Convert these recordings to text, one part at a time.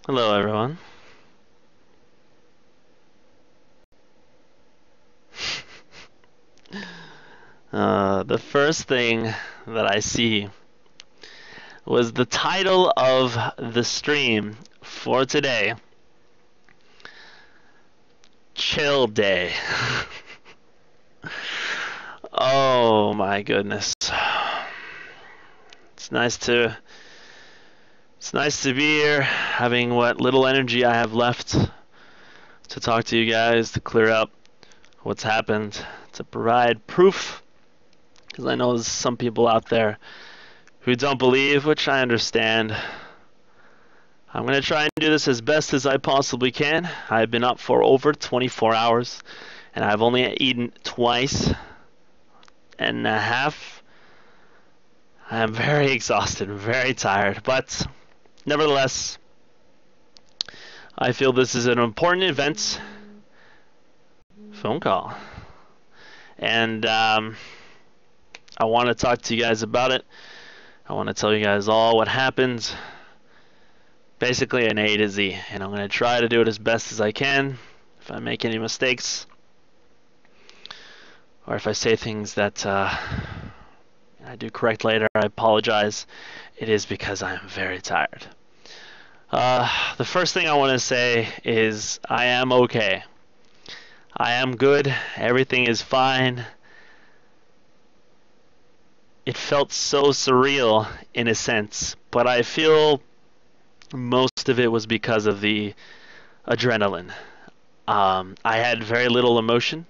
Hello, everyone. The first thing that I see was the title of the stream for today. Chill Day. Oh my goodness. It's nice to be here, having what little energy I have left to talk to you guys, to clear up what's happened, to provide proof, because I know there's some people out there who don't believe, which I understand. I'm going to try and do this as best as I possibly can. I've been up for over 24 hours, and I've only eaten twice and a half. I'm very exhausted, very tired, but nevertheless, I feel this is an important event. Phone call. And I want to talk to you guys about it. I want to tell you guys all what happened. Basically an A to Z, and I'm going to try to do it as best as I can. If I make any mistakes, or if I say things that I do correct later, I apologize. It is because I am very tired. The first thing I want to say is I am okay. I am good. Everything is fine. It felt so surreal in a sense, but I feel most of it was because of the adrenaline. I had very little emotion,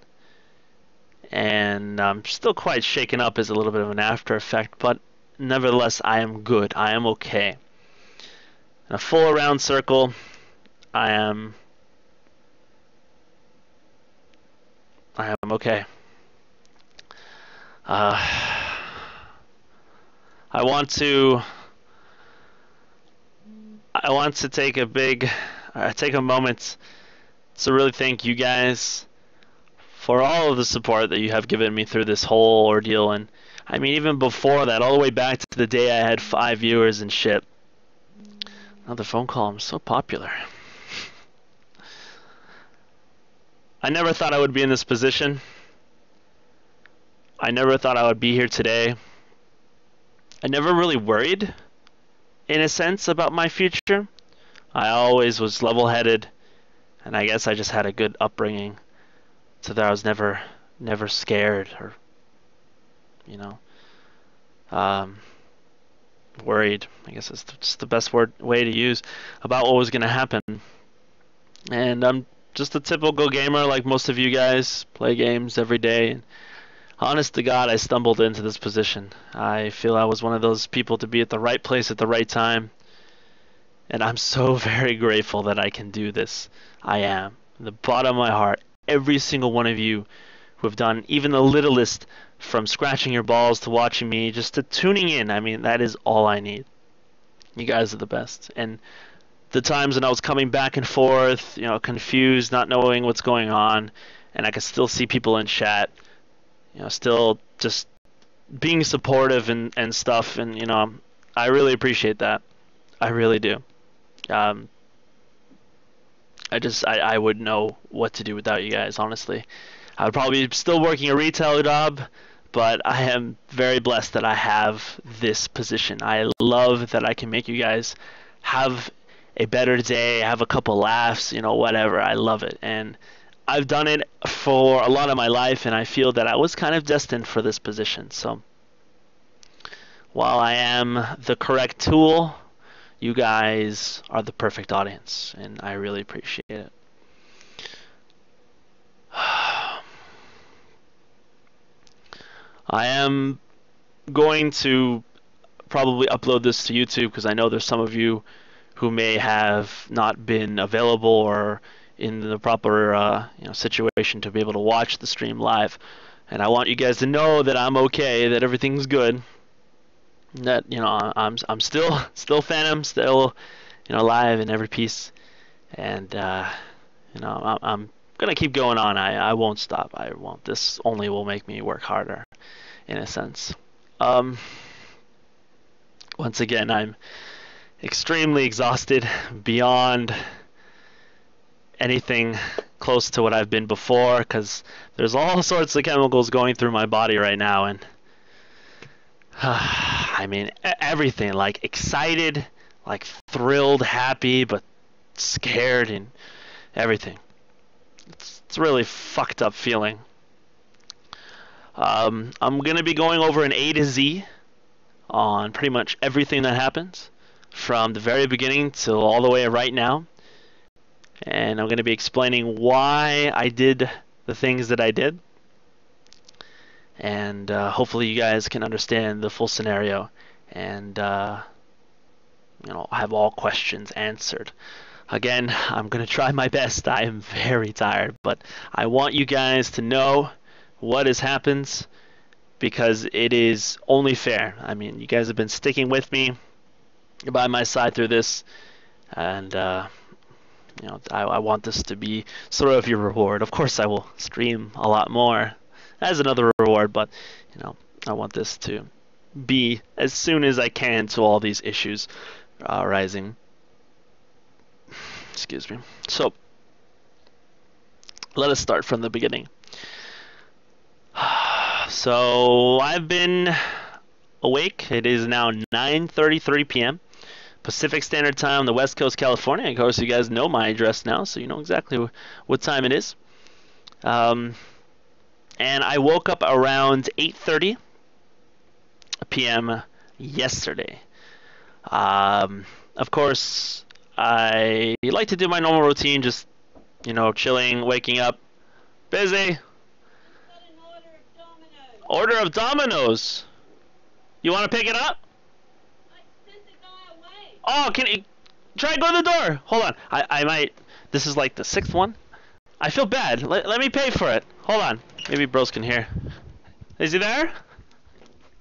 and I'm still quite shaken up as a little bit of an after effect, but nevertheless, I am good. I am okay. In a full around circle, I am okay. I want to take a moment to really thank you guys for all of the support that you have given me through this whole ordeal. And I mean, even before that, all the way back to the day I had 5 viewers and shit. Another phone call. I'm so popular. I never thought I would be in this position. I never thought I would be here today. I never really worried, in a sense, about my future. I always was level-headed, and I guess I just had a good upbringing, so that I was never scared or, you know, worried. I guess that's just the best way to use about what was going to happen. And I'm just a typical gamer like most of you guys, play games every day. And honest to God, I stumbled into this position. I feel I was one of those people to be at the right place at the right time. And I'm so very grateful that I can do this. I am. From the bottom of my heart, every single one of you who have done even the littlest, from scratching your balls to watching me, just to tuning in. I mean, that is all I need. You guys are the best. And the times when I was coming back and forth, you know, confused, not knowing what's going on, and I could still see people in chat, you know, still just being supportive and stuff, and, you know, I really appreciate that. I really do. I wouldn't know what to do without you guys, honestly. I would probably be still working a retail job, but I am very blessed that I have this position. I love that I can make you guys have a better day, have a couple laughs, you know, whatever. I love it. And I've done it for a lot of my life, and I feel that I was kind of destined for this position. So while I am the correct tool, you guys are the perfect audience, and I really appreciate it. I am going to probably upload this to YouTube because I know there's some of you who may have not been available or in the proper situation to be able to watch the stream live. And I want you guys to know that I'm okay, that everything's good. That, you know, I'm still Phantom, still, you know, live in every piece, and you know, I'm gonna keep going on. I won't stop. I won't. This only will make me work harder, in a sense. Once again, I'm extremely exhausted beyond anything close to what I've been before, because there's all sorts of chemicals going through my body right now, and I mean, everything, like excited, like thrilled, happy, but scared, and everything. It's a really fucked up feeling. I'm going to be going over an A to Z on pretty much everything that happens from the very beginning till all the way right now. And I'm going to be explaining why I did the things that I did. And hopefully you guys can understand the full scenario and have all questions answered. Again, I'm going to try my best. I am very tired, but I want you guys to know what has happened because it is only fair. I mean, you guys have been sticking with me by my side through this, and I want this to be sort of your reward. Of course, I will stream a lot more as another reward, but I want this to be as soon as I can to all these issues rising. Excuse me. So let us start from the beginning. So I've been awake. It is now 9:33 p.m. Pacific Standard Time on the West Coast, California. Of course, you guys know my address now, so you know exactly what time it is. And I woke up around 8:30 p.m. yesterday. Of course, I like to do my normal routine, just chilling, waking up, busy. Order of Domino's. You want to pick it up? I sent the guy away. Oh, can you try to go to the door? Hold on. I might. This is like the 6th one. I feel bad. Let me pay for it. Hold on. Maybe bros can hear. Is he there?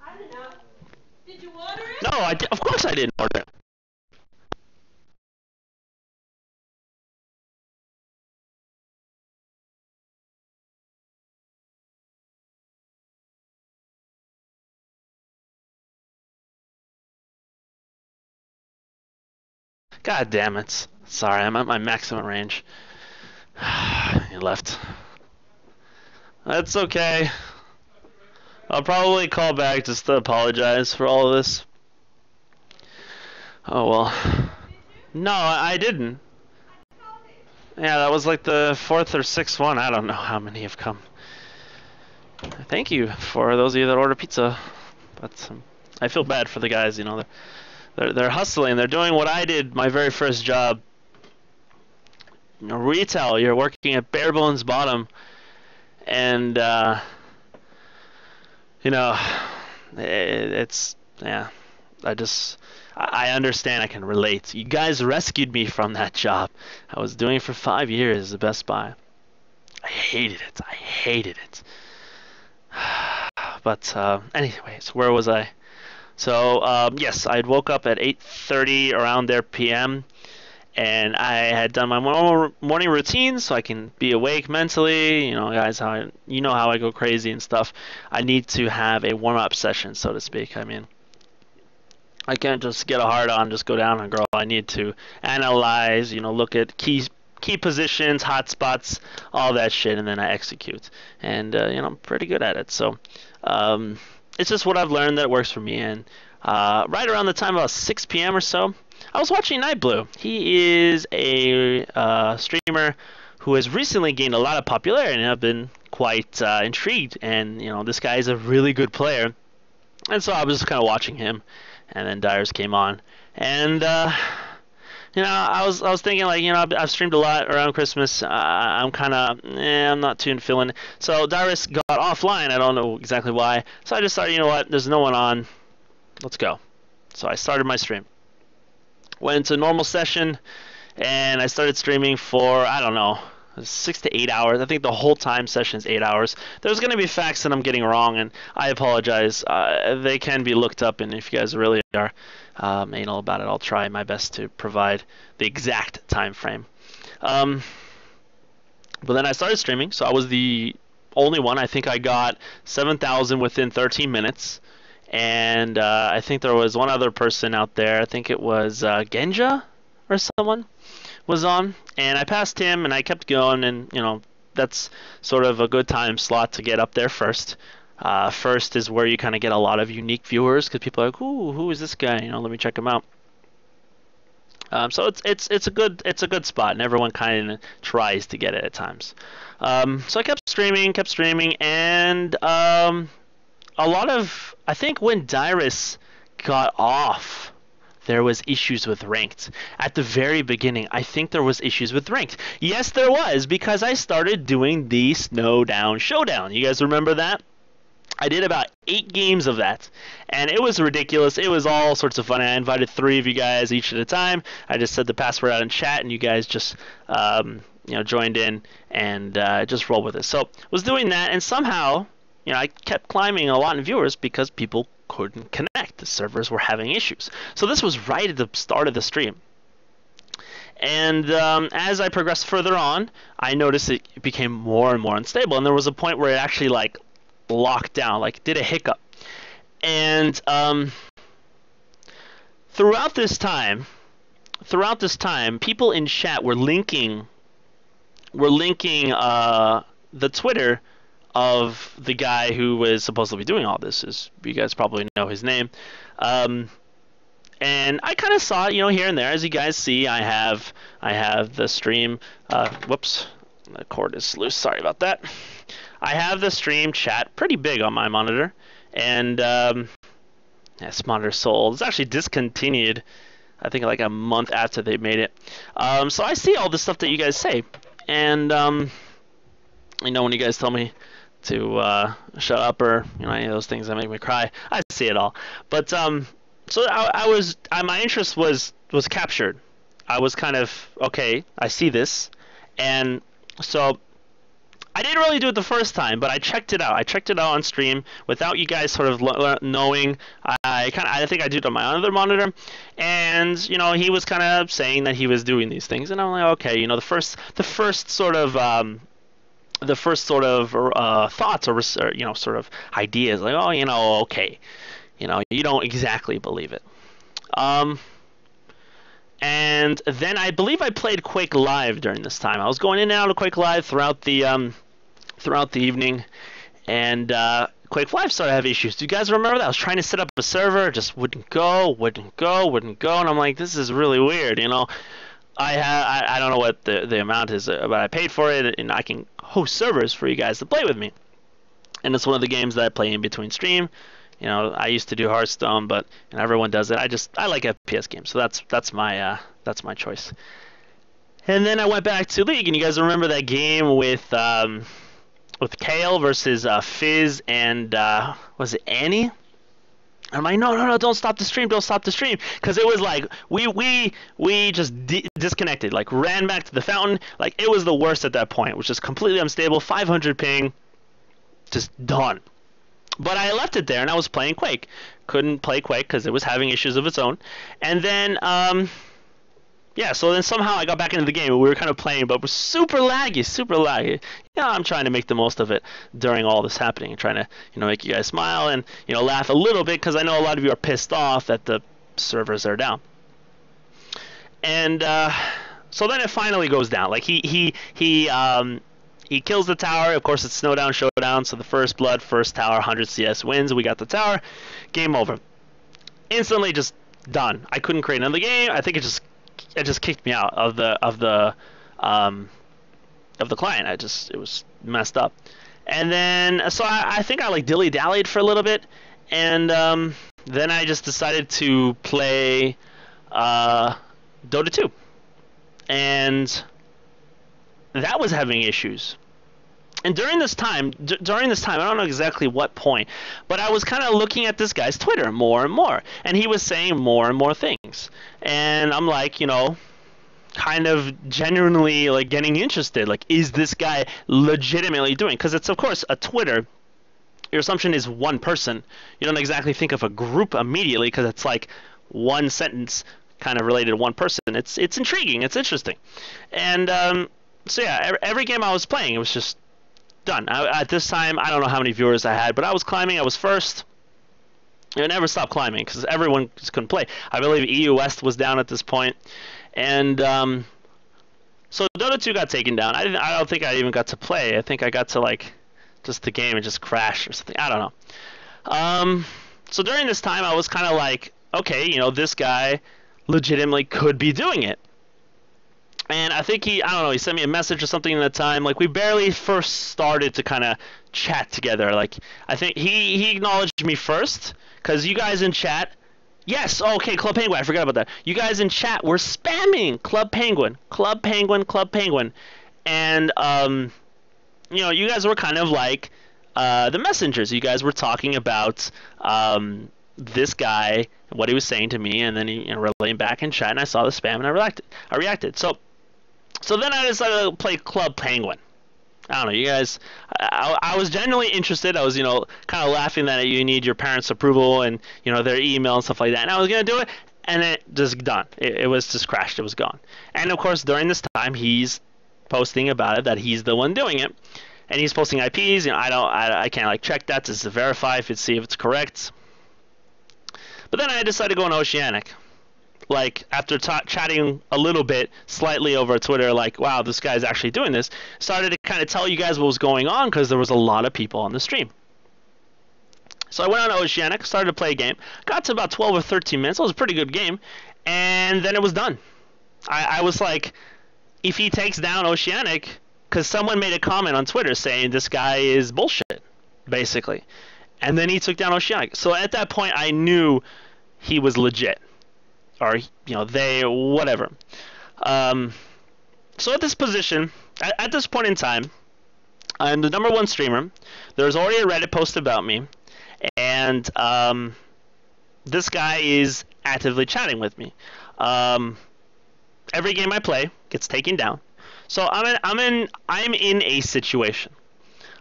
I don't know. Did you order it? No, of course I didn't order it. God damn it. Sorry, I'm at my maximum range. He left. That's okay. I'll probably call back just to apologize for all of this. Oh well. No, I didn't. Yeah, that was like the 4th or 6th one. I don't know how many have come. Thank you for those of you that order pizza. But I feel bad for the guys, they're hustling. They're doing what I did my very first job. Retail. You're working at bare bones bottom, and it's yeah. I understand. I can relate. You guys rescued me from that job. I was doing it for 5 years at Best Buy. I hated it. I hated it. But anyways, where was I? So yes, I woke up at 8:30 around there p.m. and I had done my morning routine so I can be awake mentally. Guys, how I go crazy and stuff. I need to have a warm-up session, so to speak. I mean, I can't just get a hard on, just go down on a girl. I need to analyze, look at key positions, hot spots, all that shit, and then I execute. And I'm pretty good at it. So it's just what I've learned that works for me. And right around the time about 6 p.m. or so, I was watching Nightblue. He is a streamer who has recently gained a lot of popularity, and I've been quite intrigued. And this guy is a really good player, and so I was just kind of watching him. And then Dyers came on, and I was thinking, like, I've streamed a lot around Christmas. I'm kind of I'm not too feeling it. So Dyrus got offline. I don't know exactly why. So I just thought, there's no one on. Let's go. So I started my stream. Went into normal session, and I started streaming for, I don't know, 6 to 8 hours. I think the whole time session is 8 hours. There's going to be facts that I'm getting wrong, and I apologize. They can be looked up, and if you guys really are anal about it, I'll try my best to provide the exact time frame. But then I started streaming, so I was the only one. I think I got 7,000 within 13 minutes. and I think there was one other person out there. I think it was Genja or someone was on, and I passed him, and I kept going, and that's sort of a good time slot to get up there first. First is where you kind of get a lot of unique viewers because people are like, "Ooh, who is this guy? Let me check him out." So it's a good spot, and everyone kind of tries to get it at times. So I kept streaming, and a lot of I think when Dyrus got off, there was issues with ranked. At the very beginning, I think there was issues with ranked. Yes, there was, because I started doing the Snowdown Showdown. You guys remember that? I did about 8 games of that, and it was ridiculous. It was all sorts of fun. I invited 3 of you guys each at a time. I just said the password out in chat, and you guys just joined in and just rolled with it. So was doing that, and somehow I kept climbing a lot in viewers because people couldn't connect. The servers were having issues. So this was right at the start of the stream. And as I progressed further on, I noticed it became more and more unstable, and there was a point where it actually locked down, did a hiccup. And throughout this time, people in chat were linking the Twitter of the guy who was supposed to be doing all this. As you guys probably know his name. And I kind of saw it, here and there. As you guys see, I have the stream. Whoops, the cord is loose. Sorry about that. I have the stream chat pretty big on my monitor, and this monitor sold. It's actually discontinued, I think like a month after they made it. So I see all the stuff that you guys say, and when you guys tell me to shut up or any of those things that make me cry, I see it all. But so my interest was captured. I was kind of okay. I see this, and so I didn't really do it the first time, but I checked it out. I checked it out on stream without you guys sort of knowing. I think I did it on my other monitor, and he was kind of saying that he was doing these things, and I'm like, okay, the first sort of thoughts or sort of ideas, like, oh, okay, you don't exactly believe it. And then I believe I played Quake Live during this time. I was going in and out of Quake Live throughout the evening, and Quake Live started to have issues. Do you guys remember that? I was trying to set up a server, it just wouldn't go, and I'm like, this is really weird, I don't know what the amount is, but I paid for it, and I can host servers for you guys to play with me. And it's one of the games that I play in between stream. I used to do Hearthstone, but everyone does it. I like FPS games, so that's my choice. And then I went back to League, and you guys remember that game with Kale versus Fizz and was it Annie? I'm like, no, don't stop the stream, because it was like we just disconnected, ran back to the fountain, it was the worst at that point, which is completely unstable, 500 ping, just done. But I left it there, and I was playing Quake. Couldn't play Quake because it was having issues of its own. And then, so then somehow I got back into the game. We were kind of playing, but it was super laggy. I'm trying to make the most of it during all this happening, and trying to, make you guys smile and, laugh a little bit, because I know a lot of you are pissed off that the servers are down. And so then it finally goes down. He kills the tower. Of course, it's Snowdown Showdown, so the first blood, first tower, 100 CS wins. We got the tower. Game over. Instantly, just done. I couldn't create another game. I think it just kicked me out of the client. It was messed up. And then, so I think I dilly-dallied for a little bit, and then I just decided to play Dota 2. And that was having issues. And during this time, I don't know exactly what point, but I was kind of looking at this guy's Twitter more and more, and he was saying more and more things. And I'm like, kind of genuinely getting interested. Is this guy legitimately doing? Because it's, of course, a Twitter. Your assumption is one person. You don't exactly think of a group immediately, because it's one sentence kind of related to one person. It's intriguing. It's interesting. And so yeah, every game I was playing, it was just done. At this time, I don't know how many viewers I had, but I was climbing. I was first. It never stopped climbing because everyone just couldn't play. I believe EU West was down at this point, and so Dota 2 got taken down. I don't think I even got to play. I think I got to like just the game and just crash or something. I don't know. So during this time, I was kind of like, okay, you know, this guy legitimately could be doing it. And I think I don't know, he sent me a message or something at the time. Like, we barely first started to kind of chat together. Like, I think he acknowledged me first, because you guys in chat, yes, okay, Club Penguin, I forgot about that. You guys in chat were spamming Club Penguin, Club Penguin, Club Penguin. And, you know, you guys were kind of like the messengers. You guys were talking about this guy, what he was saying to me, and then he relaying back in chat, and I saw the spam, and I reacted. So then I decided to play Club Penguin. I don't know, you guys, I was genuinely interested. I was, you know, kind of laughing that you need your parents' approval and, you know, their email and stuff like that. And I was going to do it, and it just done. It was just crashed. It was gone. And, of course, during this time, he's posting about it, that he's the one doing it. And he's posting IPs. You know, I can't, like, check that just to verify if see if it's correct. But then I decided to go on Oceanic. Like, after chatting a little bit, slightly over Twitter, like, wow, this guy's actually doing this, started to kind of tell you guys what was going on because there was a lot of people on the stream. So I went on Oceanic, started to play a game, got to about 12 or 13 minutes. It was a pretty good game, and then it was done. I was like, if he takes down Oceanic, because someone made a comment on Twitter saying this guy is bullshit, basically. And then he took down Oceanic. So at that point, I knew he was legit. Or, you know, they, whatever. So at this position, at this point in time, I'm the #1 streamer. There's already a Reddit post about me. And this guy is actively chatting with me. Every game I play gets taken down. So I'm in a situation.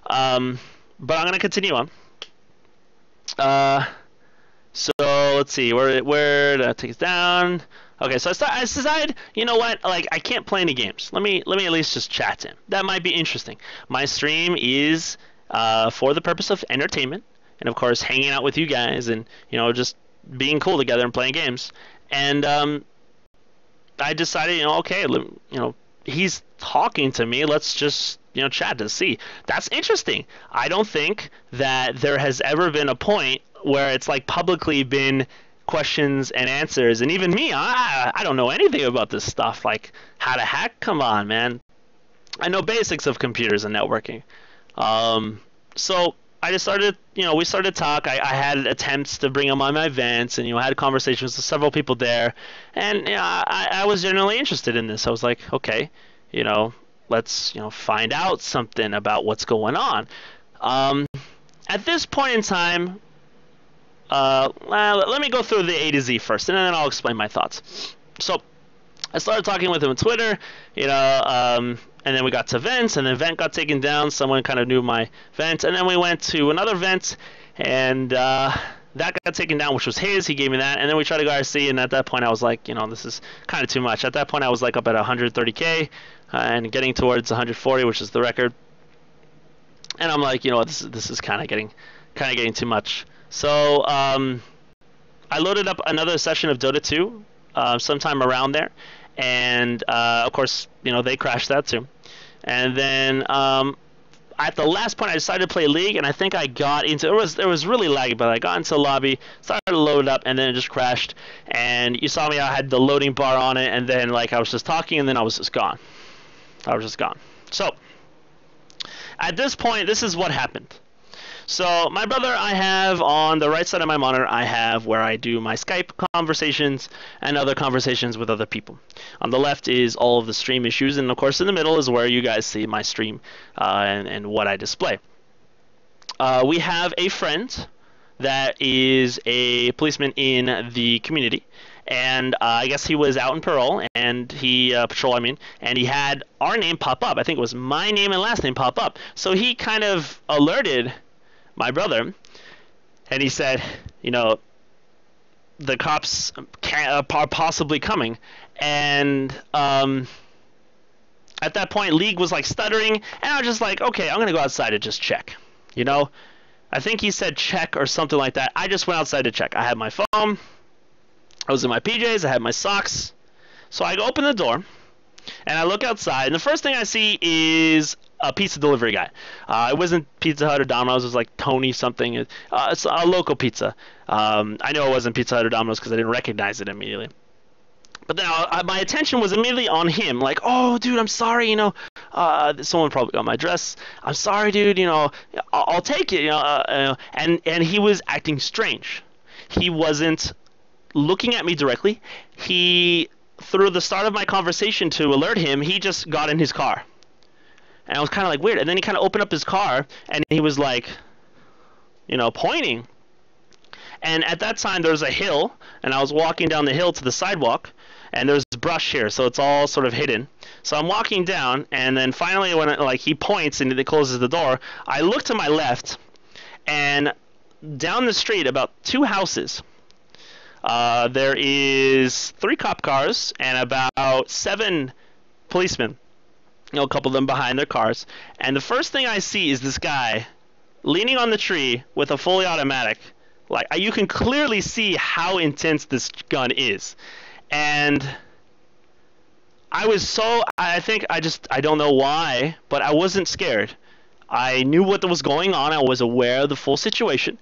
But I'm going to continue on. So let's see, where did I take it down? Okay, so I decided, you know what, like, I can't play any games. Let me at least just chat to him. That might be interesting. My stream is for the purpose of entertainment, and of course hanging out with you guys, and you know, just being cool together and playing games. And I decided, you know, okay, you know, he's talking to me. Let's just, you know, chat to see. That's interesting. I don't think that there has ever been a point where it's like publicly been questions and answers, and even me, I don't know anything about this stuff, like how to hack. Come on, man. I know basics of computers and networking. So I just started, you know, we started to talk. I had attempts to bring him on my events, and, you know, I had conversations with several people there, and, you know, I was genuinely interested in this. I was like, okay, you know, let's, you know, find out something about what's going on. At this point in time, let me go through the A to Z first, and then I'll explain my thoughts. So I started talking with him on Twitter, you know, and then we got to events, and the event got taken down. Someone kind of knew my event, and then we went to another event, and that got taken down, which was his. He gave me that, and then we tried to go RC, and at that point I was like, you know, this is kind of too much. At that point I was like up at 130K and getting towards 140, which is the record. And I'm like, you know, this is kind of getting too much. So I loaded up another session of Dota 2 sometime around there, and of course, you know, they crashed that too. And then at the last point, I decided to play League, and I think I got into it was really laggy, but I got into the lobby, started to load it up, and then it just crashed. And you saw me, I had the loading bar on it, and then like I was just talking, and then I was just gone. So at this point, this is what happened. So my brother, I have on the right side of my monitor, I have where I do my Skype conversations and other conversations with other people. On the left is all of the stream issues, and of course in the middle is where you guys see my stream and what I display. We have a friend that is a policeman in the community, and I guess he was out in parole, and he patrol, I mean, and he had our name pop up. I think it was my name and last name pop up. So he kind of alerted my brother, and he said, you know, the cops are possibly coming. And at that point, League was like stuttering, and I was just like, okay, I'm gonna go outside and just check, you know. I think he said check or something like that. I just went outside to check. I had my phone. I was in my PJs. I had my socks. So I open the door, and I look outside, and the first thing I see is a pizza delivery guy. It wasn't Pizza Hut or Domino's. It was like Tony something. It's a local pizza. I know it wasn't Pizza Hut or Domino's because I didn't recognize it immediately. But then my attention was immediately on him. Like, oh, dude, I'm sorry, someone probably got my address. I'm sorry, dude, I'll take it, and he was acting strange. He wasn't looking at me directly. Through the start of my conversation to alert him, he just got in his car. And I was kind of like, weird. And then he kind of opened up his car, and he was like, pointing. And at that time, there was a hill, and I was walking down the hill to the sidewalk, and there's brush here, so it's all sort of hidden. So I'm walking down, and then finally when he points and he closes the door, I look to my left, and down the street, about 2 houses, there is 3 cop cars and about 7 policemen. A couple of them behind their cars. And the first thing I see is this guy leaning on the tree with a fully automatic. Like, you can clearly see how intense this gun is. And I don't know why, but I wasn't scared. I knew what was going on. I was aware of the full situation.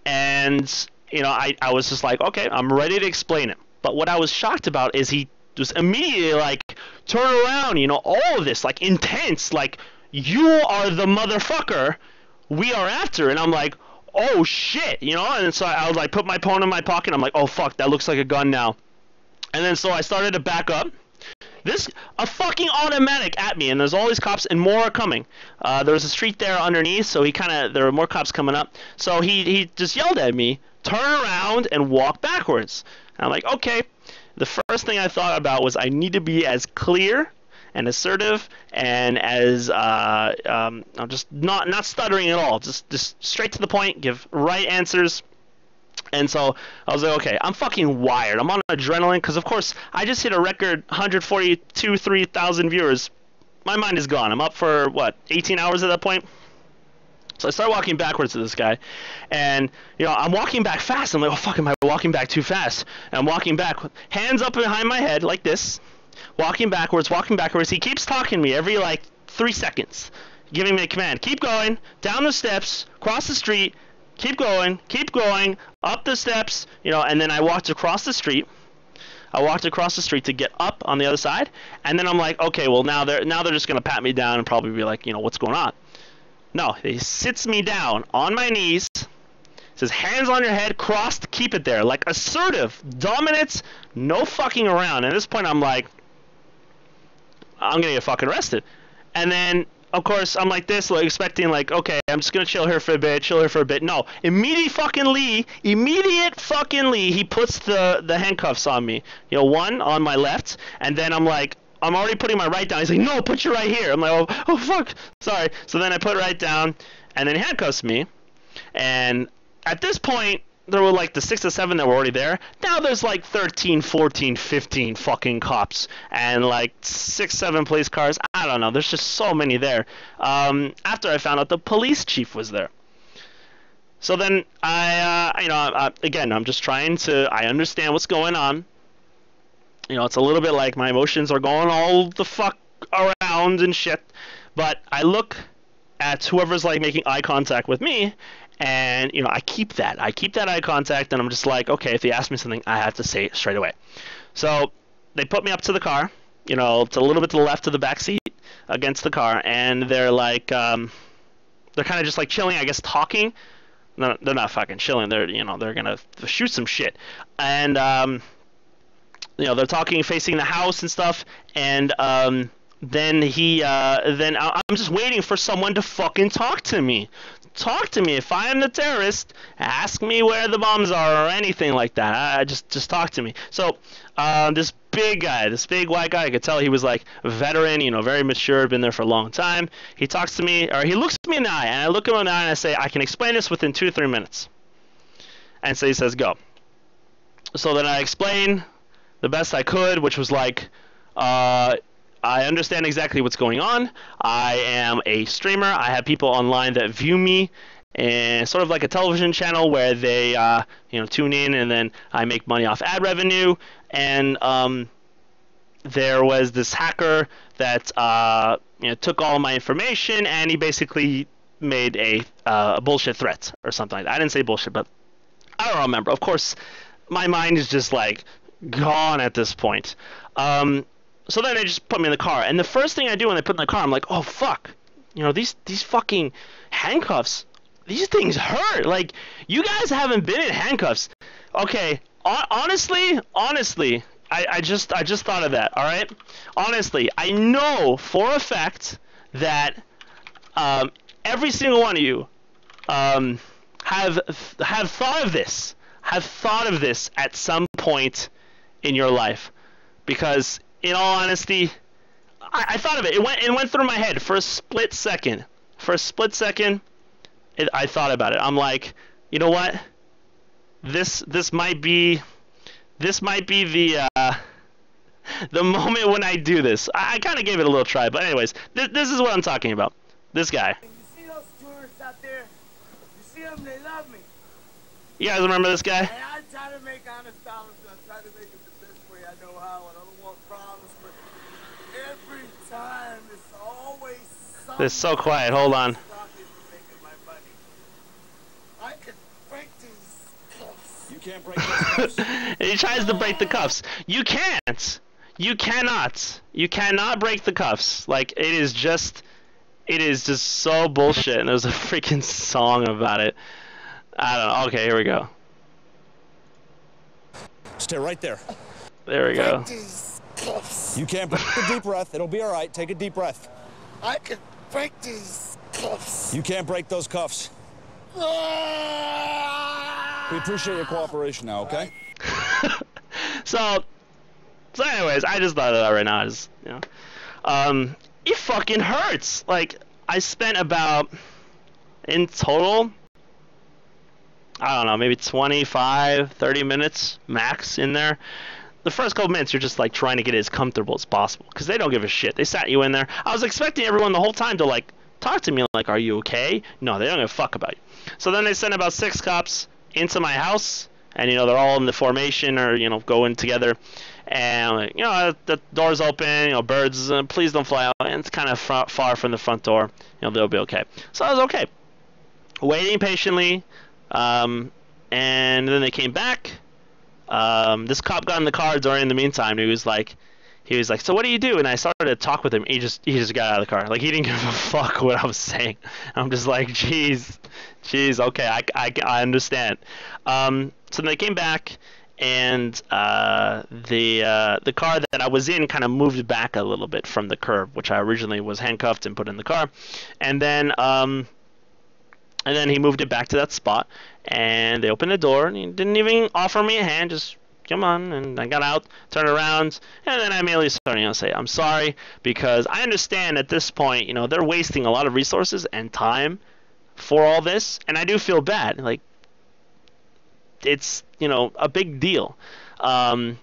And, I was just like, okay, I'm ready to explain it. But what I was shocked about is he just immediately, like, turn around, all of this, like, intense, like, you are the motherfucker we are after. And I'm like, oh, shit, And so I was like, put my phone in my pocket. I'm like, oh, fuck, that looks like a gun now. And then so I started to back up. A fucking automatic at me, and there's all these cops, and more are coming. There was a street there underneath, so there were more cops coming up. So he just yelled at me, turn around and walk backwards. And I'm like, okay. The first thing I thought about was I need to be as clear and assertive and as I'm just not stuttering at all. Just straight to the point, give right answers. And so I was like, okay, I'm fucking wired. I'm on adrenaline because, of course, I just hit a record 3,000 viewers. My mind is gone. I'm up for, 18 hours at that point? So I start walking backwards to this guy. And, I'm walking back fast. I'm like, oh, fuck, am I walking back too fast? And I'm walking back, hands up behind my head like this, walking backwards. He keeps talking to me every, 3 seconds, giving me a command. Keep going, down the steps, cross the street, keep going, up the steps, and then I walked across the street. To get up on the other side, and then I'm like, okay, well now they're just gonna pat me down and probably be like, what's going on? No, he sits me down on my knees, says hands on your head, crossed, keep it there, like assertive, dominance, no fucking around. And at this point I'm like, I'm gonna get fucking arrested. And then of course, I'm like this, expecting, okay, I'm just gonna chill here for a bit. No, immediate fucking Lee, he puts the handcuffs on me. One on my left, and then I'm like, I'm already putting my right down. He's like, no, put your right here. I'm like, oh fuck, sorry. So then I put right down, and then he handcuffs me. And at this point, there were the 6 or 7 that were already there. Now there's 13, 14, 15 fucking cops and 6, 7 police cars. I don't know. There's just so many there. After I found out the police chief was there. So then again, I'm just trying to. I understand what's going on. It's a little bit like my emotions are going all the fuck around and shit. But I look at whoever's making eye contact with me. And, I keep that eye contact, and I'm just like, okay, if they ask me something, I have to say it straight away. So they put me up to the car, it's a little bit to the left of the back seat against the car, and they're they're kind of just chilling, I guess, talking. No, they're not fucking chilling. They're, they're going to shoot some shit. And, they're talking, facing the house and stuff, and, then I'm just waiting for someone to fucking talk to me. If I am the terrorist, ask me where the bombs are or anything like that. Just talk to me. So this big white guy, I could tell he was veteran, very mature, been there for a long time. He talks to me, or he looks me in the eye, and I look him in the eye and I say, I can explain this within 2 or 3 minutes. And so he says, go. So then I explain the best I could, which was I understand exactly what's going on. I am a streamer. I have people online that view me, and sort of like a television channel where they tune in, and then I make money off ad revenue. And there was this hacker that took all my information, and he basically made a bullshit threat or something like that. I didn't say bullshit, but I don't remember. Of course, my mind is just like gone at this point. So then they just put me in the car, and the first thing I do when they put me in the car, I'm like, oh fuck, these fucking handcuffs, these things hurt. Like, you guys haven't been in handcuffs. Okay, honestly, I just thought of that. All right, honestly, I know for a fact that every single one of you have thought of this, at some point in your life, because in all honesty, I thought of it. It went through my head for a split second. I thought about it. I'm like, you know what? This might be the moment when I do this. I kind of gave it a little try, but anyways, this is what I'm talking about. This guy. You see those tourists out there? You see them? They love me. You guys remember this guy? And I try to make honest dollars. I try to make it the best way I know how, and I don't want problems, but every time it's always something. It's so quiet. Hold on. I can break these cuffs. You can't break those cuffs. And he tries to break the cuffs. You can't. You cannot. You cannot break the cuffs. Like, it is just so bullshit. And there's a freaking song about it. I don't know. Okay, here we go. Stay right there. There we go. Break these cuffs. You can't break a deep breath. It'll be all right. Take a deep breath. I can break these cuffs. You can't break those cuffs. We appreciate your cooperation now, okay? So anyways, I just thought of that right now. It fucking hurts. Like, I spent about, in total, I don't know, maybe 25, 30 minutes max in there. The first couple minutes, you're just like trying to get it as comfortable as possible, because they don't give a shit. They sat you in there. I was expecting everyone the whole time to like talk to me like, are you okay? No, they don't give a fuck about you. So then they sent about 6 cops into my house, and they're all in the formation, or going together, and the door's open, birds, please don't fly out, and it's kind of far from the front door. They'll be okay. So I was okay, waiting patiently, and then they came back. This cop got in the car during the meantime. He was like, so what do you do? And I started to talk with him. He just got out of the car. Like, he didn't give a fuck what I was saying. I'm just like, jeez, okay, I understand. So they came back, and the car that I was in kind of moved back a little bit from the curb, which I originally was handcuffed and put in the car, and then he moved it back to that spot, and they opened the door, and he didn't even offer me a hand, just come on. And I got out, turned around, and then I immediately started to say, I'm sorry, because I understand at this point, they're wasting a lot of resources and time for all this, and I do feel bad. Like, it's, a big deal. I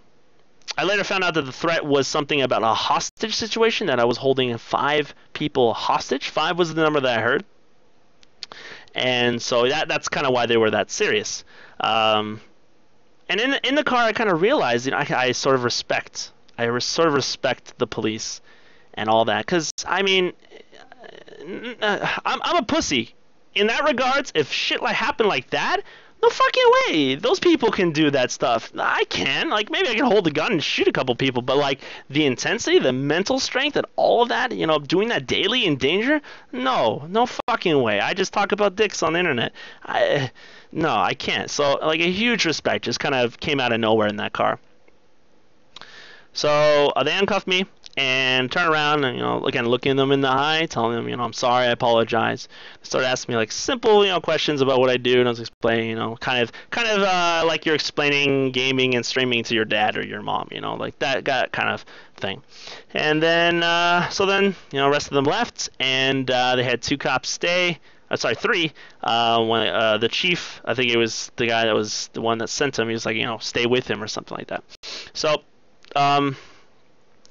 later found out that the threat was something about a hostage situation, that I was holding 5 people hostage. 5 was the number that I heard. And so that's kind of why they were that serious. And in the car, I kind of realized, I sort of respect the police and all that, because I'm a pussy in that regards. If shit happened like that, no fucking way. Those people can do that stuff. I can. Like, maybe I can hold a gun and shoot a couple people, but like the intensity, the mental strength, and all of that, doing that daily in danger, no fucking way. I just talk about dicks on the internet. No, I can't. So like a huge respect just kind of came out of nowhere in that car. So they uncuffed me and turned around and, again, looking them in the eye, telling them, I'm sorry, I apologize. They started asking me like simple, questions about what I do, and I was explaining, kind of like you're explaining gaming and streaming to your dad or your mom, like that kind of thing. And then, rest of them left, and they had 2 cops stay. 3. The chief, I think it was the guy that was the one that sent him, he was like, stay with him or something like that. So,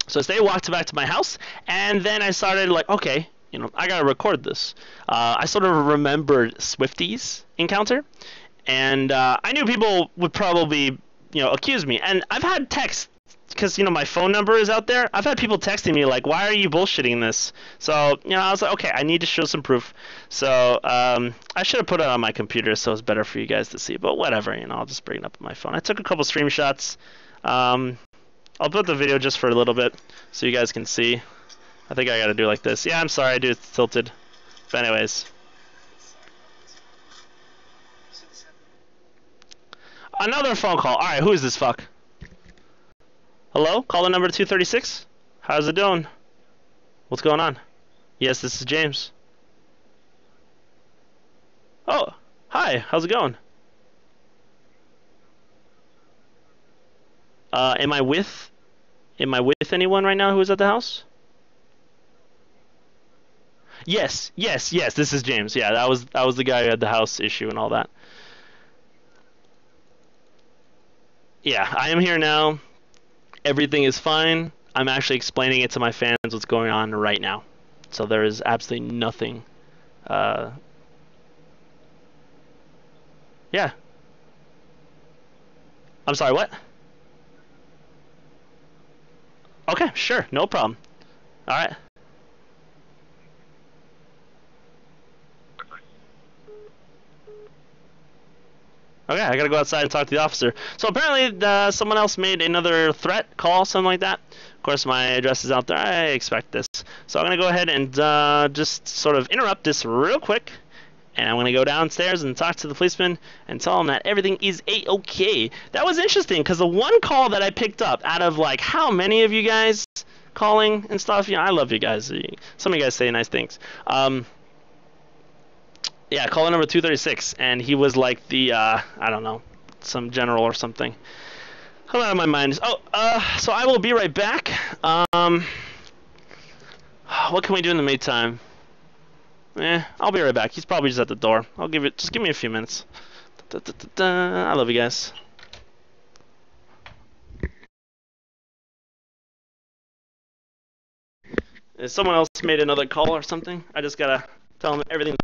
so they walked back to my house, and then I started like, okay, I gotta record this. I sort of remembered Swifty's encounter, and I knew people would probably, accuse me. And I've had texts because my phone number is out there. I've had people texting me like, "Why are you bullshitting this?" So I was like, okay, I need to show some proof. So I should have put it on my computer so it's better for you guys to see. But whatever, I'll just bring it up on my phone. I took a couple stream shots. I'll put the video just for a little bit so you guys can see. I think I gotta do like this. Yeah, I'm sorry, dude, it's tilted. But anyways. Another phone call. Alright, who is this fuck? Hello? Caller number 236? How's it doing? What's going on? Yes, this is James. Oh, hi, how's it going? Am I with anyone right now who is at the house? Yes, this is James. Yeah, that was the guy who had the house issue and all that. Yeah, I am here now. Everything is fine. I'm actually explaining it to my fans what's going on right now. So there is absolutely nothing. Yeah. I'm sorry, what? Okay, sure, no problem. Alright. Okay, I gotta go outside and talk to the officer. So apparently, someone else made another threat call, something like that. Of course, my address is out there. I expect this. So I'm gonna go ahead and just sort of interrupt this real quick. And I'm gonna go downstairs and talk to the policeman and tell him that everything is a-okay. That was interesting, because the one call that I picked up out of like how many of you guys calling and stuff, I love you guys. Some of you guys say nice things. Yeah, caller number 236, and he was like the, I don't know, some general or something. I'm out of my mind. Oh, so I will be right back. What can we do in the meantime? I'll be right back. He's probably just at the door. Just give me a few minutes. I love you guys. Is someone else made another call or something? I just gotta tell him everything.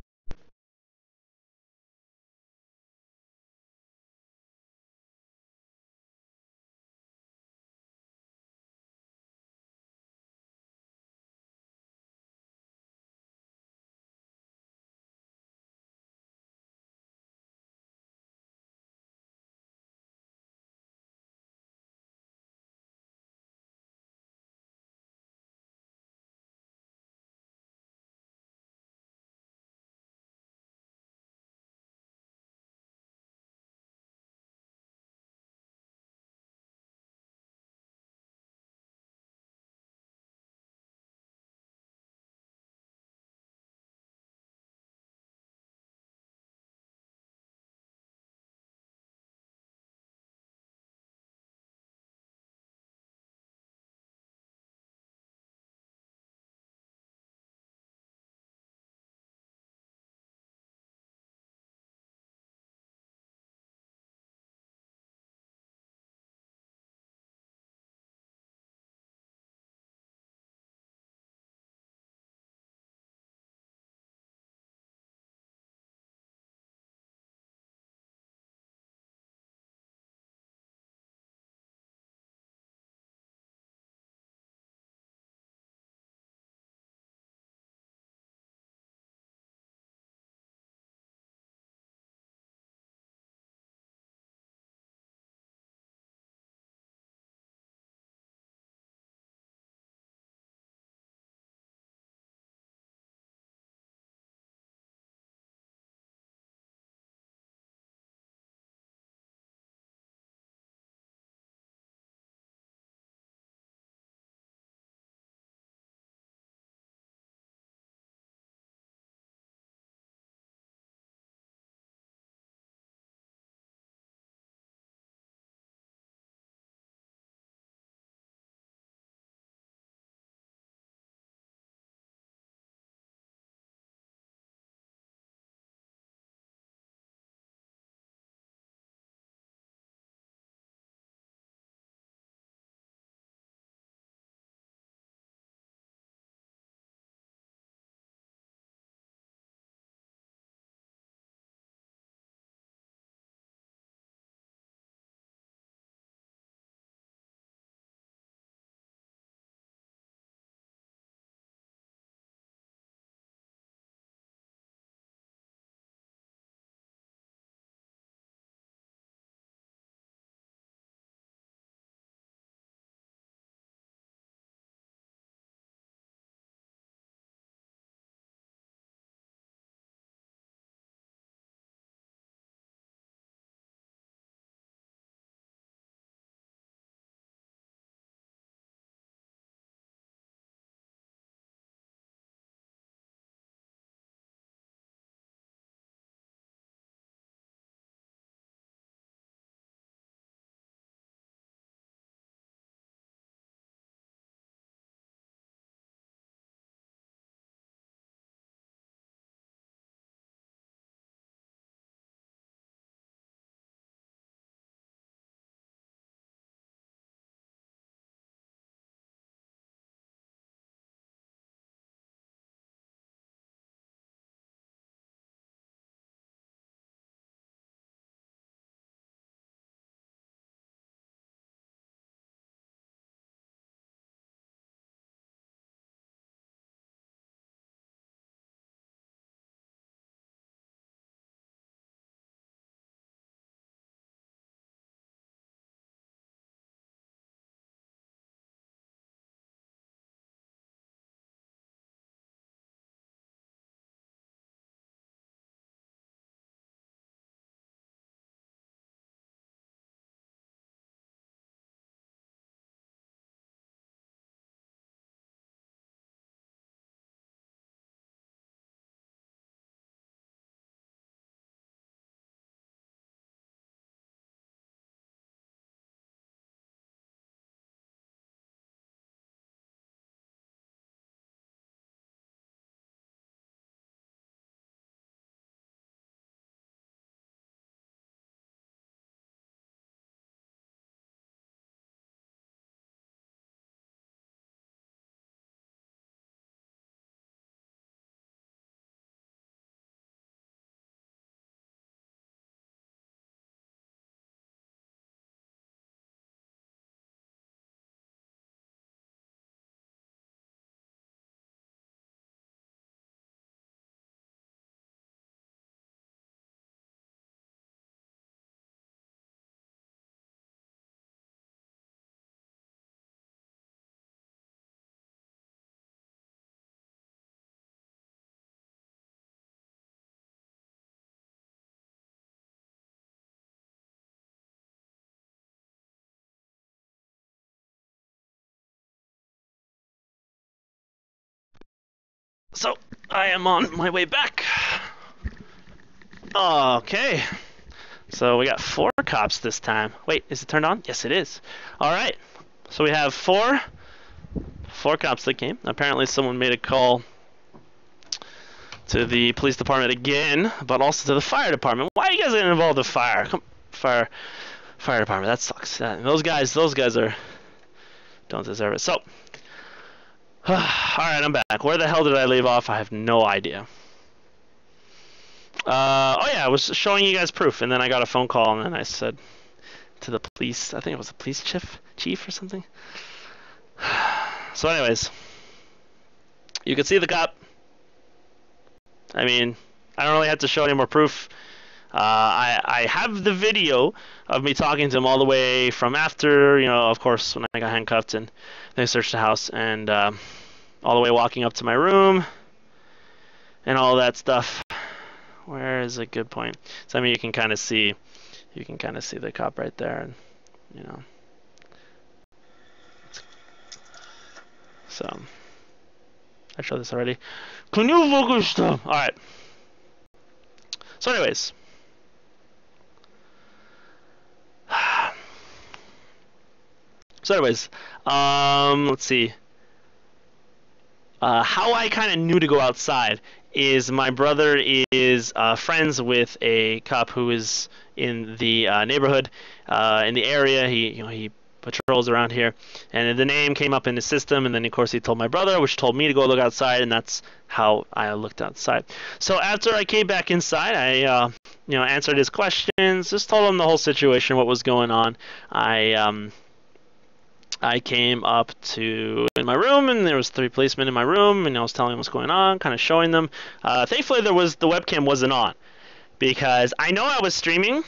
So, I am on my way back. Okay. So we got 4 cops this time. Wait, is it turned on? Yes, it is. Alright. So we have four cops that came. Apparently someone made a call to the police department again, but also to the fire department. Why are you guys getting involved with fire? Fire department, that sucks. Those guys don't deserve it. So, alright, I'm back. Where the hell did I leave off? I have no idea. Oh yeah, I was showing you guys proof, and then I got a phone call, and then I said to the police, I think it was the police chief or something. So anyways, you can see the cop. I mean, I don't really have to show any more proof. I have the video of me talking to him all the way from after, of course, when I got handcuffed and they searched the house, and all the way walking up to my room and all that stuff. Where is a good point? So I mean, you can kind of see the cop right there, and So I showed this already. Can you focus? All right. So anyways, let's see. How I kind of knew to go outside is my brother is friends with a cop who is in the neighborhood, in the area. He patrols around here, and the name came up in the system, and then of course he told my brother, which told me to go look outside, and that's how I looked outside. So after I came back inside, I answered his questions, just told him the whole situation, what was going on. I came up to in my room, and there was 3 policemen in my room, and I was telling them what's going on, kind of showing them. Thankfully, the webcam wasn't on, because I know I was streaming,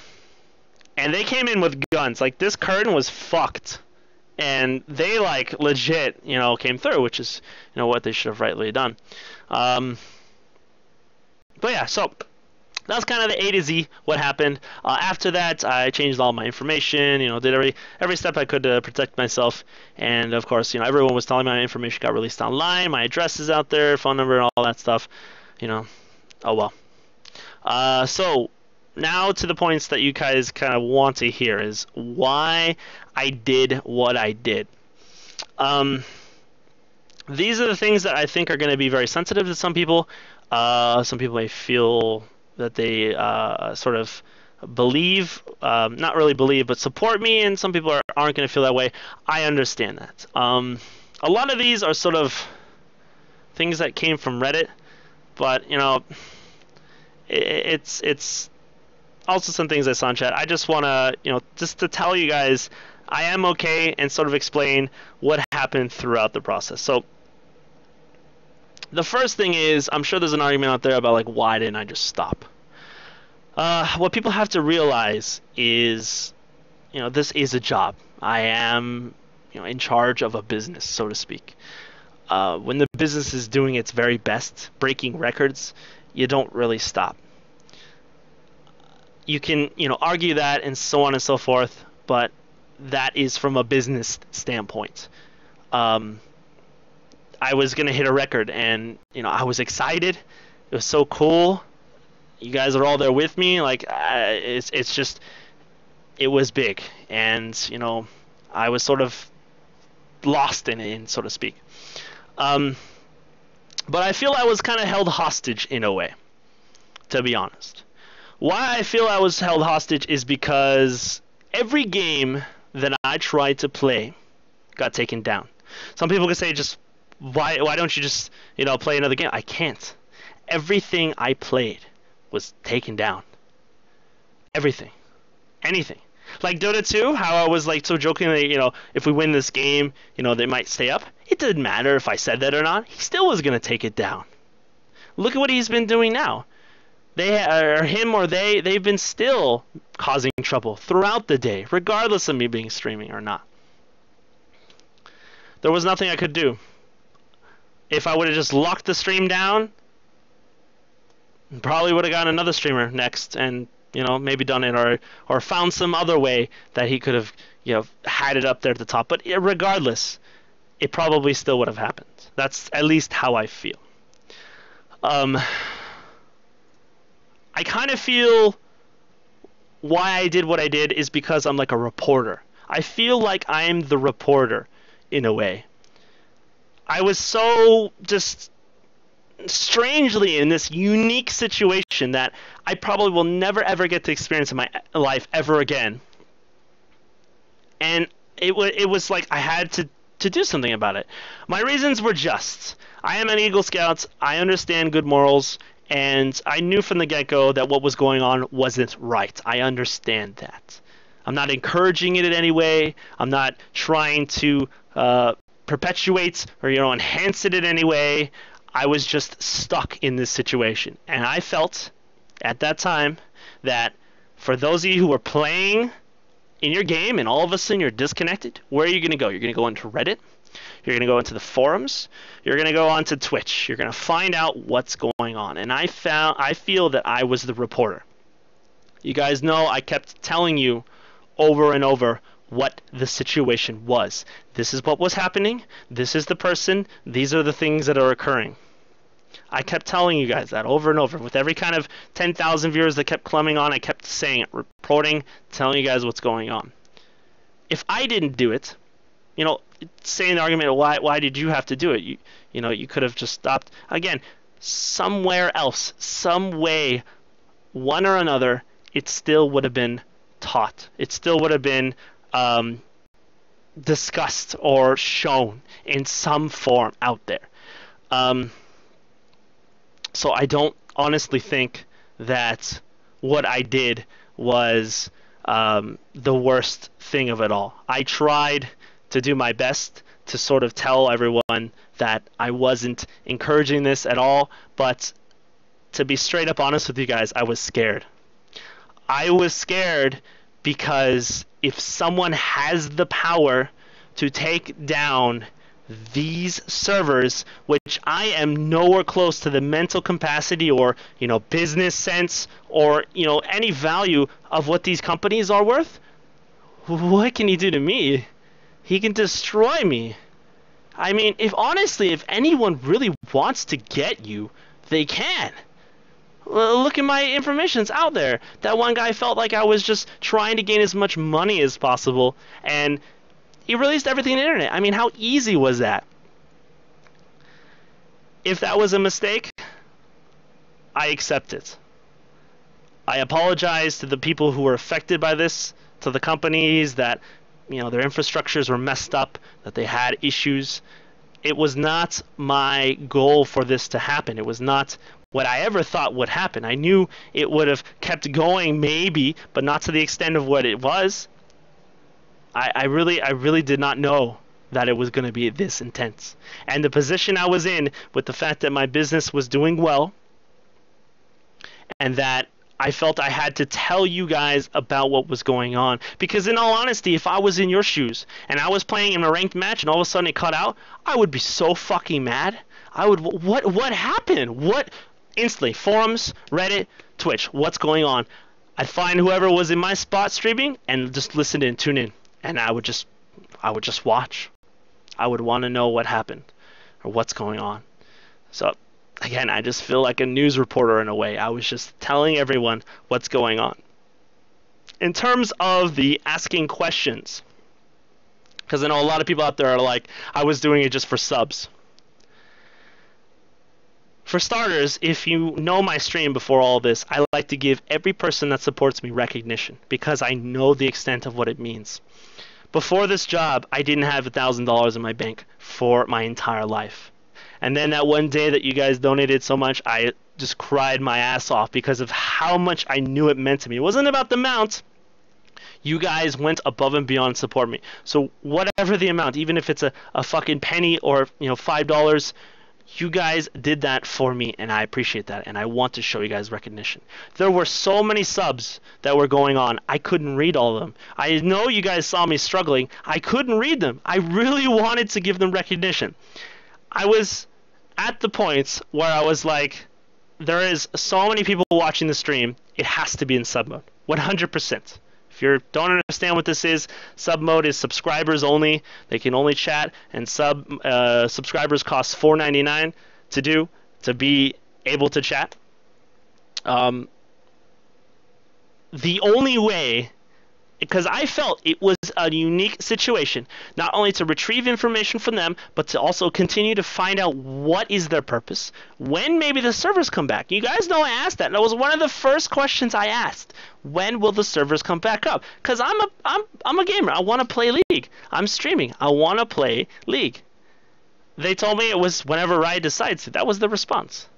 and they came in with guns. Like, this curtain was fucked, and they like legit, came through, which is what they should have rightly done. But yeah, so that's kind of the A to Z what happened. After that, I changed all my information, did every step I could to protect myself. And of course, everyone was telling me my information got released online, my address is out there, phone number, and all that stuff. Oh well. So now to the points that you guys kind of want to hear is why I did what I did. These are the things that I think are going to be very sensitive to some people. Some people may feel that they sort of believe, not really believe, but support me, and some people aren't going to feel that way. I understand that. A lot of these are sort of things that came from Reddit, but it's also some things I saw in chat. I just want to, just to tell you guys, I am okay, and sort of explain what happened throughout the process. So the first thing is, I'm sure there's an argument out there about, like, why didn't I just stop? What people have to realize is, this is a job. I am, in charge of a business, so to speak. When the business is doing its very best, breaking records, you don't really stop. You can, argue that and so on and so forth, but that is from a business standpoint. I was going to hit a record, and, I was excited. It was so cool. You guys are all there with me. Like, it's just, it was big. And, I was sort of lost in it, so to speak. But I feel I was kind of held hostage in a way, to be honest. Why I feel I was held hostage is because every game that I tried to play got taken down. Some people could say, just why don't you just play another game? I can't. Everything I played was taken down. Everything, anything. Like Dota 2, how I was like so jokingly, if we win this game, they might stay up. It didn't matter if I said that or not. He still was gonna take it down. Look at what he's been doing now. They've been still causing trouble throughout the day, regardless of me being streaming or not. There was nothing I could do. If I would have just locked the stream down, probably would have gotten another streamer next, and maybe done it, or found some other way that he could have had it up there at the top. But regardless, it probably still would have happened. That's at least how I feel. I kind of feel why I did what I did is because I'm like a reporter. I feel like I'm the reporter in a way. I was so just strangely in this unique situation that I probably will never ever get to experience in my life ever again. And it was like I had to do something about it. My reasons were just. I am an Eagle Scout. I understand good morals. And I knew from the get-go that what was going on wasn't right. I understand that. I'm not encouraging it in any way. I'm not trying to perpetuate or enhance it in any way. I was just stuck in this situation. And I felt at that time that for those of you who were playing in your game and all of a sudden you're disconnected, where are you going to go? You're going to go into Reddit. You're going to go into the forums. You're going to go onto Twitch. You're going to find out what's going on. And I feel that I was the reporter. You guys know I kept telling you over and over what the situation was. This is what was happening. This is the person. These are the things that are occurring. I kept telling you guys that over and over. With every kind of 10,000 viewers that kept coming on, I kept saying it, reporting, telling you guys what's going on. If I didn't do it, saying the argument of why did you have to do it? You could have just stopped. Again, somewhere else, some way, one or another, it still would have been taught. It still would have been discussed or shown in some form out there. So I don't honestly think that what I did was the worst thing of it all. I tried to do my best to sort of tell everyone that I wasn't encouraging this at all, but to be straight up honest with you guys, I was scared. I was scared because if someone has the power to take down these servers, which I am nowhere close to the mental capacity or business sense or any value of what these companies are worth, what can he do to me? He can destroy me. I mean, if anyone really wants to get you, they can. Look at my information, it's out there. That one guy felt like I was just trying to gain as much money as possible, and he released everything on the internet. I mean, how easy was that? If that was a mistake, I accept it. I apologize to the people who were affected by this, to the companies that their infrastructures were messed up, that they had issues. It was not my goal for this to happen. It was not what I ever thought would happen. I knew it would have kept going maybe, but not to the extent of what it was. I really did not know that it was going to be this intense. And the position I was in, with the fact that my business was doing well, and that I felt I had to tell you guys about what was going on. Because in all honesty, if I was in your shoes, and I was playing in a ranked match, and all of a sudden it cut out, I would be so fucking mad. What happened? Instantly, forums, Reddit, Twitch, what's going on? I'd find whoever was in my spot streaming, and just listen in, tune in. And I would just watch. I would want to know what happened or what's going on. So again, I just feel like a news reporter in a way. I was just telling everyone what's going on. In terms of the asking questions, because I know a lot of people out there are like, I was doing it just for subs. For starters, if you know my stream before all this, I like to give every person that supports me recognition because I know the extent of what it means. Before this job, I didn't have $1,000 in my bank for my entire life. And then that one day that you guys donated so much, I just cried my ass off because of how much I knew it meant to me. It wasn't about the amount. You guys went above and beyond to support me. So whatever the amount, even if it's a fucking penny or $5, you guys did that for me, and I appreciate that, and I want to show you guys recognition. There were so many subs that were going on, I couldn't read all of them. I know you guys saw me struggling. I couldn't read them. I really wanted to give them recognition. I was at the point where I was like, there is so many people watching the stream, it has to be in sub mode, 100%. If you don't understand what this is, sub mode is subscribers only. They can only chat, and subscribers cost $4.99 to be able to chat. The only way, because I felt it was a unique situation, not only to retrieve information from them, but to also continue to find out what is their purpose, when maybe the servers come back. You guys know I asked that. That was one of the first questions I asked. When will the servers come back up? Because I'm a gamer. I want to play League. I'm streaming. I want to play League. They told me it was whenever Riot decides. That was the response.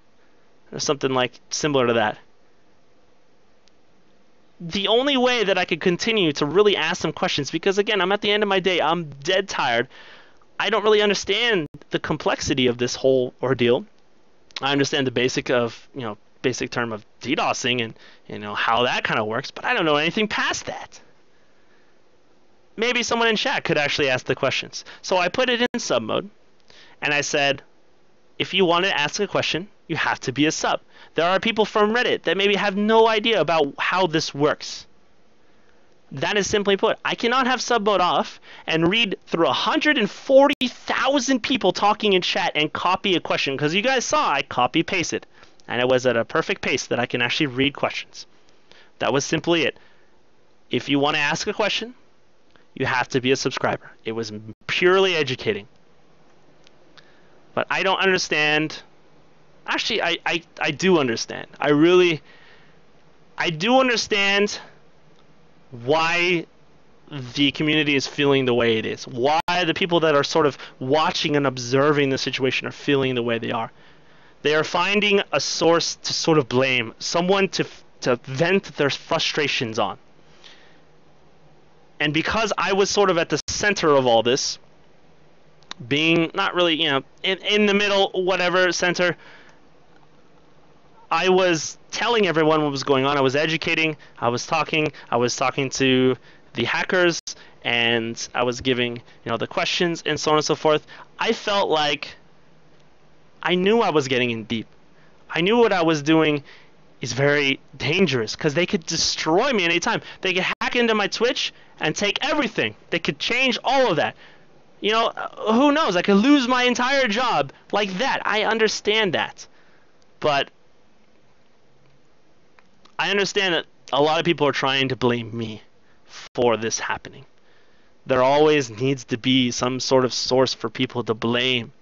Or something like similar to that. The only way that I could continue to really ask them questions, because again, I'm at the end of my day, I'm dead tired. I don't really understand the complexity of this whole ordeal. I understand the basic term of DDoSing and how that kind of works, but I don't know anything past that. Maybe someone in chat could actually ask the questions. So I put it in sub mode, and I said, if you want to ask a question, you have to be a sub. There are people from Reddit that maybe have no idea about how this works. That is simply put. I cannot have sub mode off and read through 140,000 people talking in chat and copy a question, because you guys saw I copy pasted, and it was at a perfect pace that I can actually read questions. That was simply it. If you want to ask a question, you have to be a subscriber. It was purely educating. But I don't understand. Actually, I do understand. I do understand why the community is feeling the way it is. Why the people that are sort of watching and observing the situation are feeling the way they are. They are finding a source to sort of blame, someone to vent their frustrations on. And because I was sort of at the center of all this, being not really, in the middle, whatever, center, I was telling everyone what was going on. I was educating. I was talking to the hackers, and I was giving, the questions and so on and so forth. I felt like I knew I was getting in deep. I knew what I was doing is very dangerous, because they could destroy me anytime. They could hack into my Twitch and take everything. They could change all of that. Who knows? I could lose my entire job like that. I understand that. But I understand that a lot of people are trying to blame me for this happening. There always needs to be some sort of source for people to blame.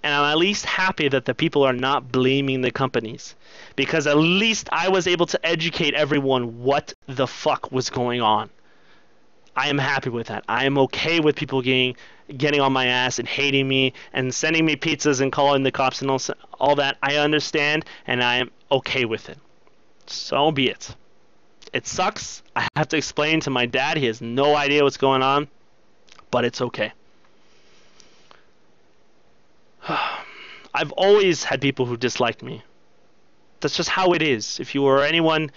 And I'm at least happy that the people are not blaming the companies, because at least I was able to educate everyone what the fuck was going on. I am happy with that. I am okay with people getting on my ass and hating me and sending me pizzas and calling the cops and all that. I understand, and I am okay with it. So be it. It sucks. I have to explain to my dad. He has no idea what's going on, but it's okay. I've always had people who disliked me. That's just how it is. If you are anyone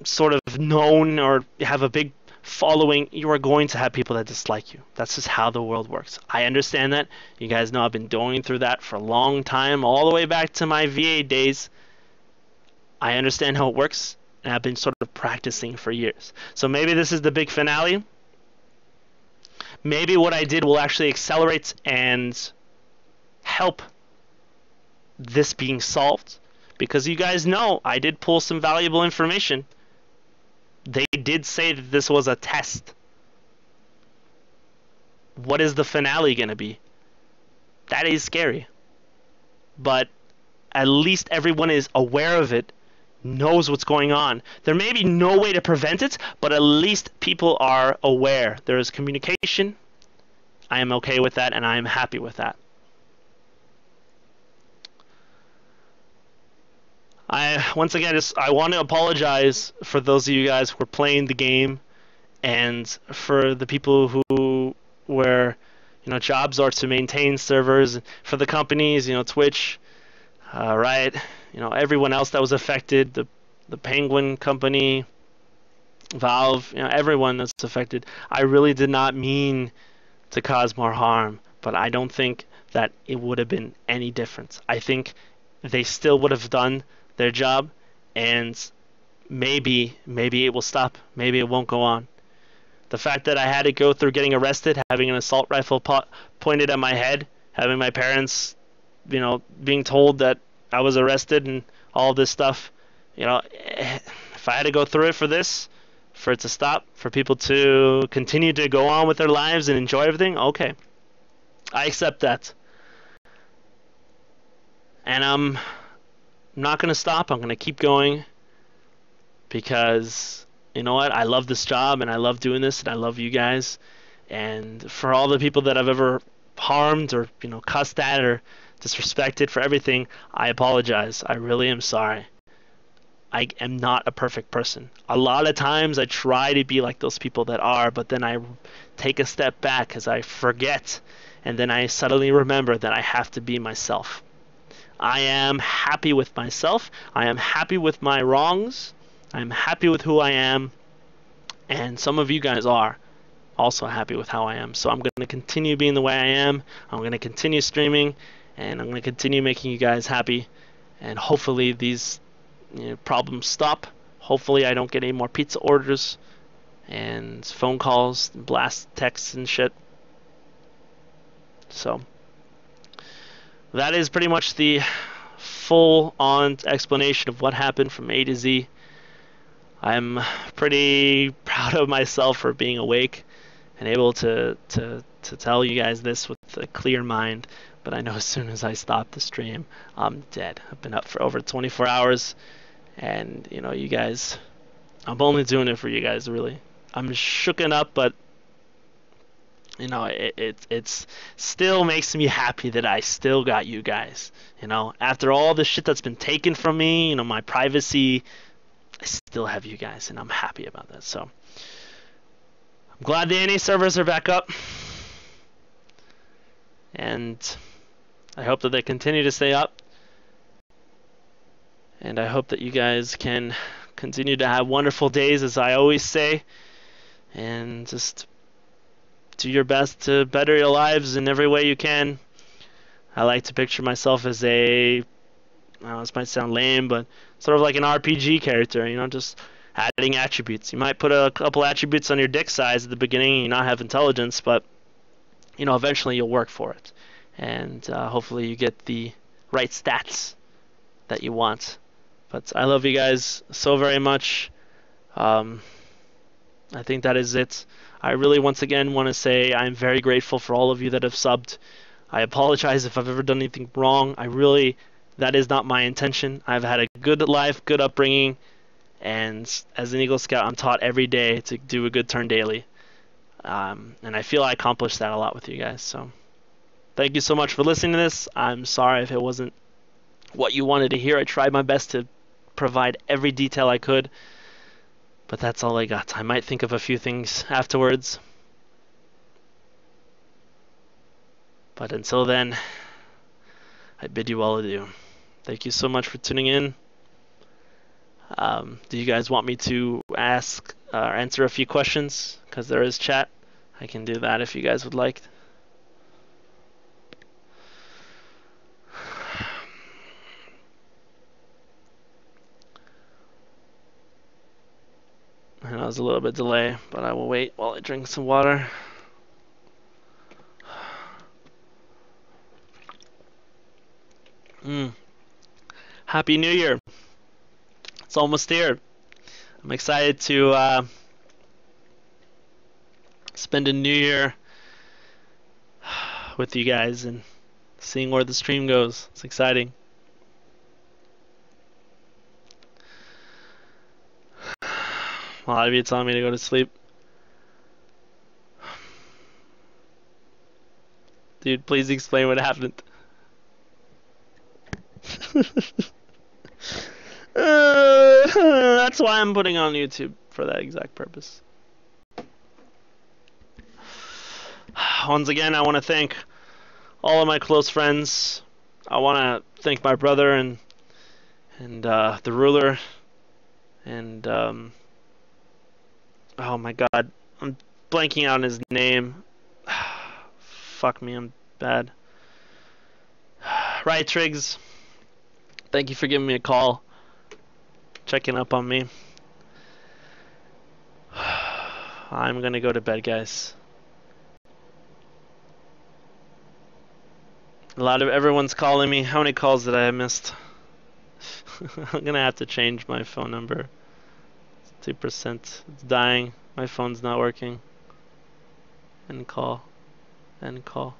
sort of known or have a big following, you are going to have people that dislike you. That's just how the world works. I understand that. You guys know I've been going through that for a long time, all the way back to my VA days. I understand how it works, and I've been sort of practicing for years. So maybe this is the big finale. Maybe what I did will actually accelerate and help this being solved, because you guys know I did pull some valuable information. They did say that this was a test. What is the finale going to be? That is scary. But at least everyone is aware of it, knows what's going on. There may be no way to prevent it, but at least people are aware. There is communication. I am okay with that, and I am happy with that. Once again, I want to apologize for those of you guys who were playing the game, and for the people who were, jobs are to maintain servers, for the companies, Twitch, Riot, everyone else that was affected, the Penguin company, Valve, everyone that's affected. I really did not mean to cause more harm, but I don't think that it would have been any different. I think they still would have done their job, and maybe it will stop. Maybe it won't go on. The fact that I had to go through getting arrested, having an assault rifle pointed at my head, having my parents, being told that I was arrested and all this stuff. You know, if I had to go through it for this, for it to stop, for people to continue to go on with their lives and enjoy everything, okay. I accept that. And I'm not going to stop. I'm going to keep going because, you know what? I love this job and I love doing this and I love you guys. And for all the people that I've ever harmed or, you know, cussed at or disrespected for everything, I apologize. I really am sorry. I am not a perfect person. A lot of times I try to be like those people that are, but then I take a step back because I forget, and then I suddenly remember that I have to be myself. I am happy with myself. I am happy with my wrongs. I am happy with who I am, and some of you guys are also happy with how I am. So I'm going to continue being the way I am. I'm going to continue streaming, and I'm going to continue making you guys happy, and hopefully these problems stop. Hopefully I don't get any more pizza orders and phone calls and blast texts and shit. So that is pretty much the full on explanation of what happened from A to Z. I'm pretty proud of myself for being awake and able to tell you guys this with a clear mind, but I know as soon as I stop the stream I'm dead. I've been up for over 24 hours. And, you know, you guys, I'm only doing it for you guys, really. I'm shooken up, but, you know, it's still makes me happy that I still got you guys. You know, after all the shit that's been taken from me, you know, my privacy, I still have you guys, and I'm happy about that. So, I'm glad the NA servers are back up. And I hope that they continue to stay up. And I hope that you guys can continue to have wonderful days, as I always say, and just do your best to better your lives in every way you can. I like to picture myself as a, I know this might sound lame, but sort of like an RPG character, you know, just adding attributes. You might put a couple attributes on your dick size at the beginning and you not have intelligence, but, you know, eventually you'll work for it. And hopefully you get the right stats that you want. But I love you guys so very much. I think that is it. I really, once again, want to say I'm very grateful for all of you that have subbed. I apologize if I've ever done anything wrong. That is not my intention. I've had a good life, good upbringing, and as an Eagle Scout, I'm taught every day to do a good turn daily. And I feel I accomplished that a lot with you guys. So thank you so much for listening to this. I'm sorry if it wasn't what you wanted to hear. I tried my best to provide every detail I could, but that's all I got. I might think of a few things afterwards, but until then, I bid you all adieu. Thank you so much for tuning in. Do you guys want me to ask or answer a few questions? Because there is chat. I can do that if you guys would like. I know it's a little bit delay, but I will wait while I drink some water. Happy New Year. It's almost here. I'm excited to spend a new year with you guys and seeing where the stream goes. It's exciting. A lot of you telling me to go to sleep. Dude, please explain what happened. That's why I'm putting on YouTube, for that exact purpose. Once again, I want to thank all of my close friends. I want to thank my brother and the ruler and oh my god, I'm blanking out on his name. Fuck me, I'm bad. Right, Triggs. Thank you for giving me a call, checking up on me. I'm gonna go to bed, guys. Everyone's calling me. How many calls did I have missed? I'm gonna have to change my phone number. 2%. It's dying. My phone's not working. End call. End call.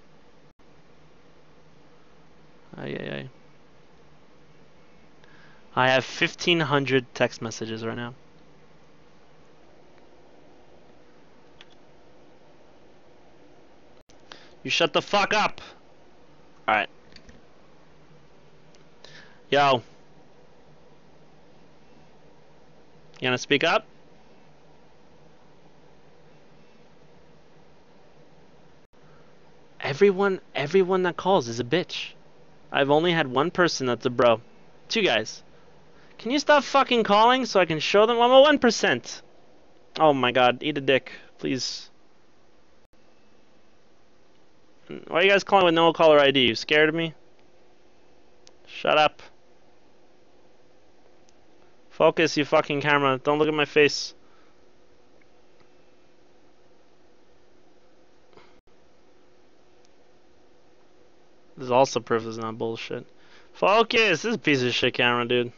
Ay, ay, ay. I have 1,500 text messages right now. You shut the fuck up! Alright. Yo. You gonna speak up? Everyone that calls is a bitch. I've only had one person that's a bro. 2 guys. Can you stop fucking calling so I can show them I'm a 1%? Oh my god, eat a dick, please. Why are you guys calling with no caller ID? You scared of me? Shut up. Focus, you fucking camera. Don't look at my face. This is also proof it's not bullshit. Focus! This is a piece of shit camera, dude.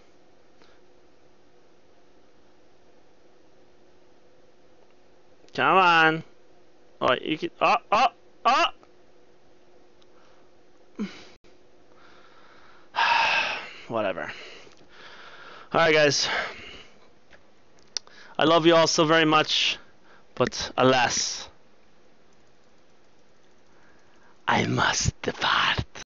Come on. Oh, you can. Oh, oh, oh! Whatever. Alright, guys. I love you all so very much, but alas, I must depart.